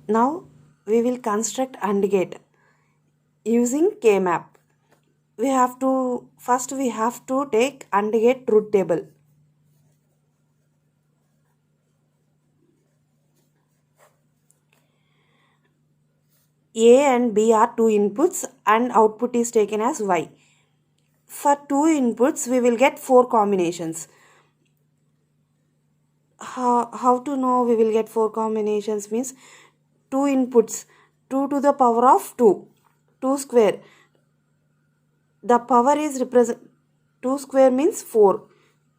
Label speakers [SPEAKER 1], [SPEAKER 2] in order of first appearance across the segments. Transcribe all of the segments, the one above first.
[SPEAKER 1] Now we will construct AND gate using K-map. We have to take AND gate truth table. A and B are two inputs and output is taken as Y. For two inputs we will get four combinations. How to know we will get four combinations means two inputs, 2 to the power of 2, 2 square. The power is represent 2 square means 4,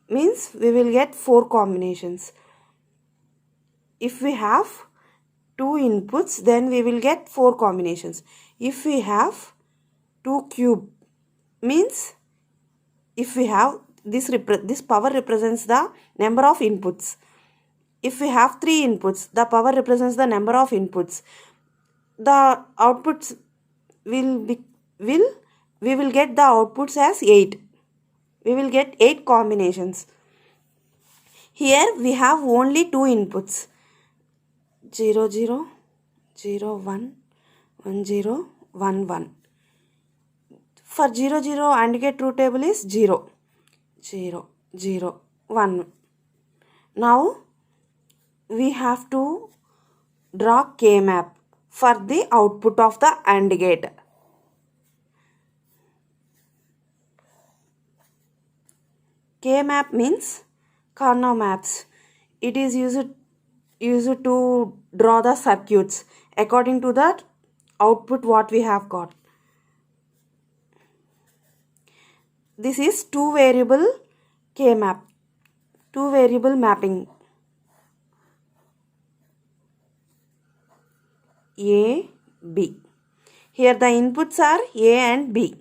[SPEAKER 1] means we will get four combinations. If we have two inputs, then we will get four combinations. If we have 2 cube, means if we have this power represents the number of inputs. If we have 3 inputs, the power represents the number of inputs. The outputs we will get the outputs as 8. We will get 8 combinations. Here we have only two inputs, 0 0 0 1 1 0 1 1. For 0 0 AND gate truth table is 0 0 0 1. Now we have to draw K-map for the output of the AND gate. K-map means Karnaugh maps. It is used to draw the circuits according to the output what we have got. This is two variable K-map, two variable mapping. A, B. Here the inputs are A and B.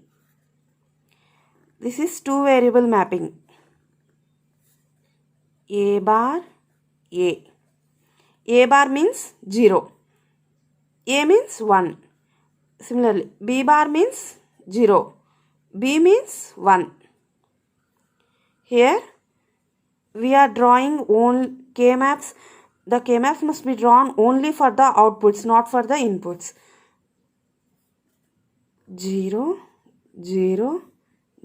[SPEAKER 1] This is two variable mapping. A bar, A. A bar means 0. A means 1. Similarly, B bar means 0. B means 1. Here we are drawing all K-maps. The K-maps must be drawn only for the outputs, not for the inputs. 0, 0,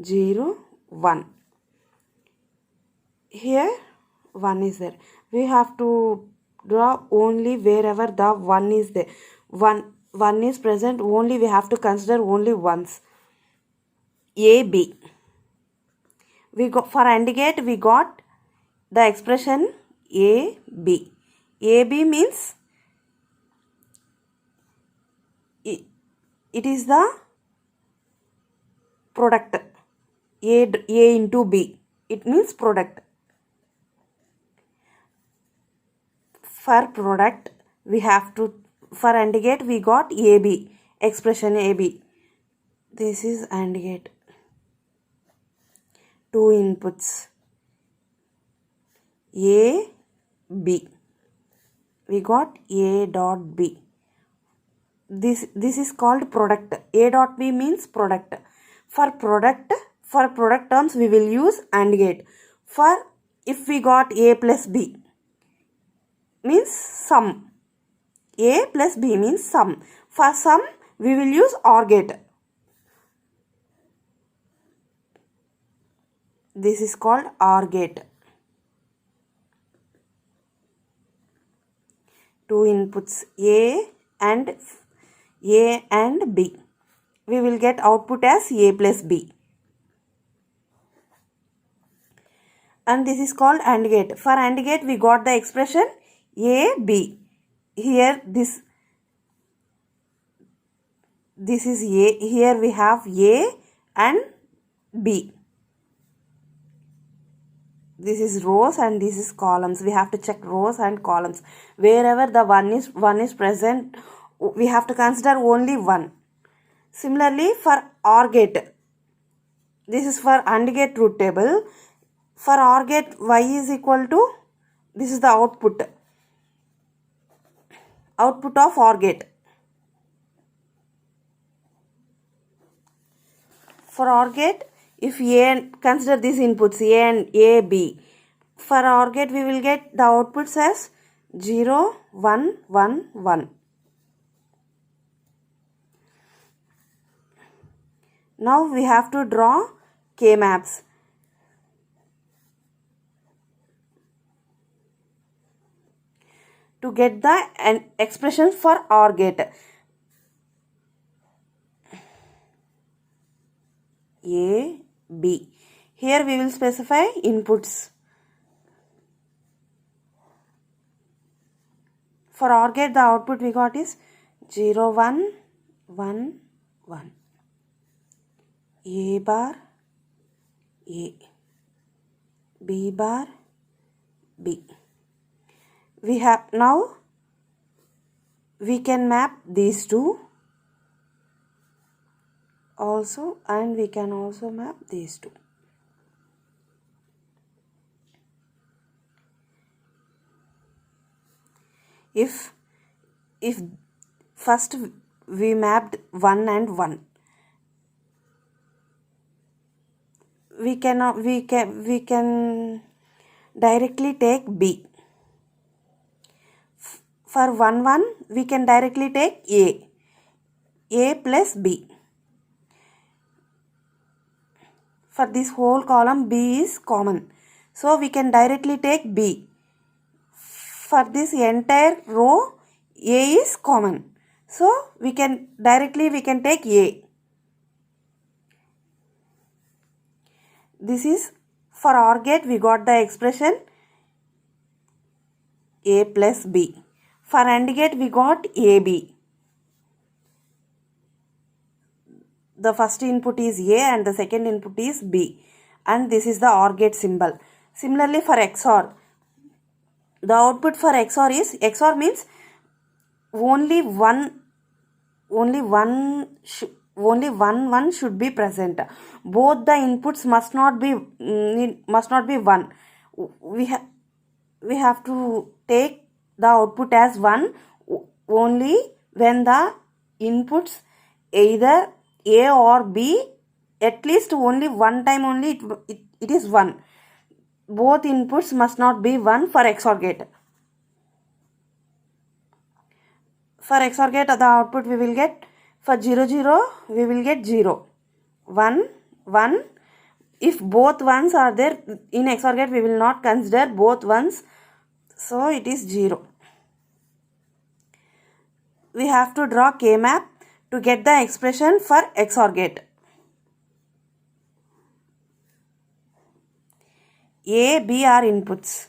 [SPEAKER 1] 0, 1. Here 1 is there. We have to draw only wherever the 1 is there. 1 is present, only we have to consider only ones. A, B. For AND gate we got the expression A, B. A, B means it is the product. A into B. It means product. For product we have to, for AND gate we got AB, expression AB. This is AND gate. Two inputs, A, B. We got A dot B. This is called product. A dot B means product. For product terms we will use AND gate. For if we got A plus B means sum. A plus B means sum. For sum we will use OR gate. This is called OR gate. Two inputs A and B. We will get output as A plus B. And this is called AND gate. For AND gate we got the expression A, B. Here this is A. Here we have A and B. This is rows and this is columns. We have to check rows and columns. Wherever the one is present, we have to consider only one. Similarly, for OR gate, this is for AND gate truth table. For OR gate, Y is equal to, this is the output of OR gate. For OR gate, if A, consider these inputs A and A, B. For OR gate we will get the outputs as 0, 1, 1, 1. Now we have to draw K maps. To get the expression for OR gate. A, B. Here we will specify inputs. For OR gate, the output we got is 0, 1, 1, 1. A bar, A. B bar, B. We have now, we can map these two also, and we can also map these two. If first we mapped 1 and 1, we can directly take B. For 1, 1, we can directly take A plus B. For this whole column, B is common, so we can directly take B. For this entire row, A is common, so we can take A. This is for OR gate, we got the expression A plus B. For AND gate, we got AB. The first input is A and the second input is B, and this is the OR gate symbol. Similarly for XOR, the output for XOR is, XOR means only one should be present. Both the inputs must not be one. We have to take the output as 1 only when the inputs either A or B, at least only one time only it is 1. Both inputs must not be 1 for XOR gate. For XOR gate, the output we will get, for 0, 0, we will get 0. 1, 1. If both ones are there, in XOR gate we will not consider both ones, so it is 0. We have to draw K map to get the expression for XOR gate. A, B are inputs.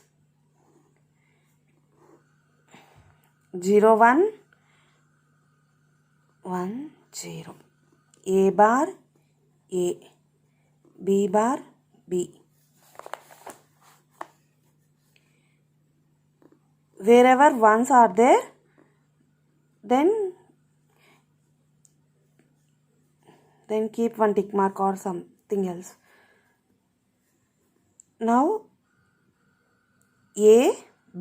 [SPEAKER 1] 0, 1, 1, 0. A bar, A. B bar, B. Wherever ones are there, then keep one tick mark or something else. Now A,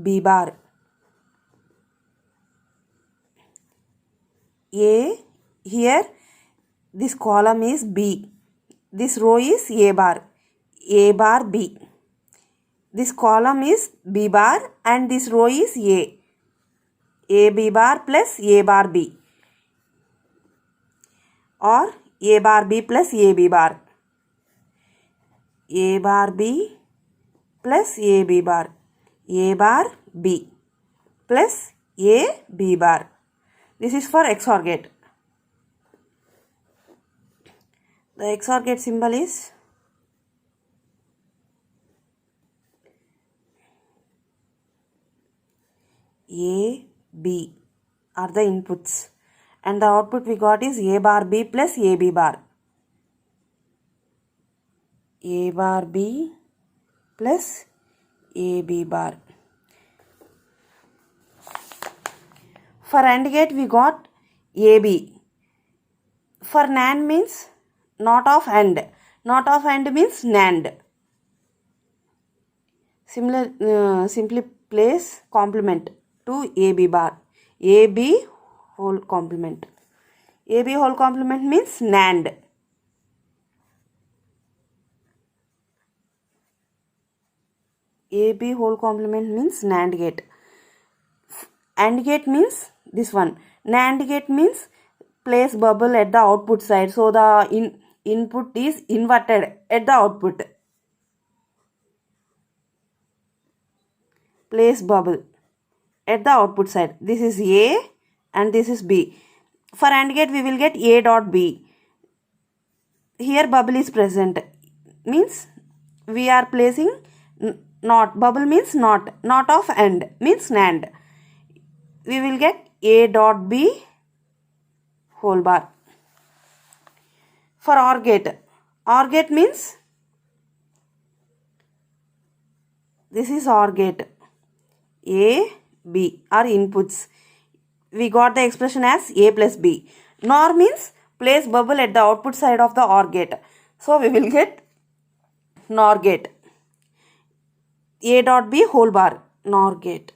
[SPEAKER 1] B bar. A, here this column is B. This row is A bar. A bar B. This column is B bar and this row is A. A B bar plus A bar B. Or A bar B plus A B bar. A bar B plus A B bar. A bar B plus A B bar. This is for XOR gate. The XOR gate symbol is A, B are the inputs, and the output we got is A bar B plus A B bar. A bar B plus A B bar. For AND gate we got AB. For NAND means not of AND. Not of AND means NAND. Simply place complement to AB bar. AB whole complement. AB whole complement means NAND. AB whole complement means NAND gate. AND gate means this one. NAND gate means place bubble at the output side. So the input is inverted at the output. Place bubble at the output side. This is A and this is B. For AND gate we will get A dot B. Here bubble is present, means we are placing not. Bubble means not of AND means NAND. We will get A dot B whole bar. For OR gate means this is OR gate. A, B are inputs. We got the expression as A plus B. NOR means place bubble at the output side of the OR gate. So we will get NOR gate. A dot B whole bar, NOR gate.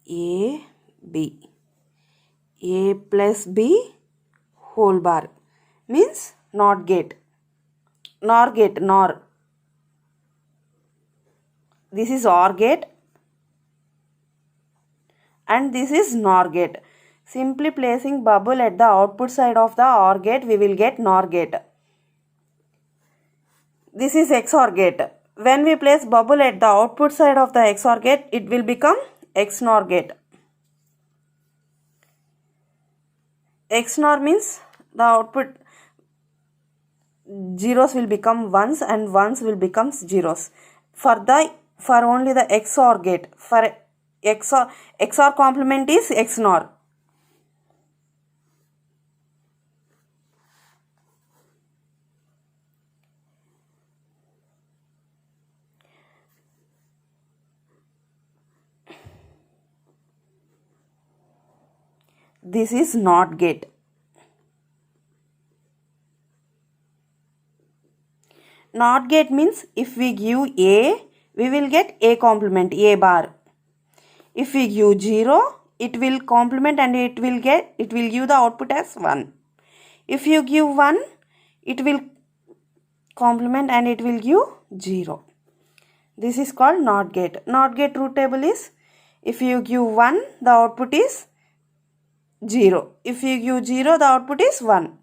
[SPEAKER 1] A, B. A plus B whole bar means NOT gate. NOR gate, NOR. This is OR gate and this is NOR gate. Simply placing bubble at the output side of the OR gate, we will get NOR gate. This is XOR gate. When we place bubble at the output side of the XOR gate, it will become XNOR gate. XNOR means the output zeros will become ones and ones will become zeros. For only the XOR gate, for XOR complement is XNOR. This is NOT gate. NOT gate means if we give A, we will get A complement, A bar. If we give 0, it will complement and it will give the output as 1. If you give 1, it will complement and it will give 0. This is called NOT gate. NOT gate truth table is if you give 1, the output is 0. If you give 0, the output is 1.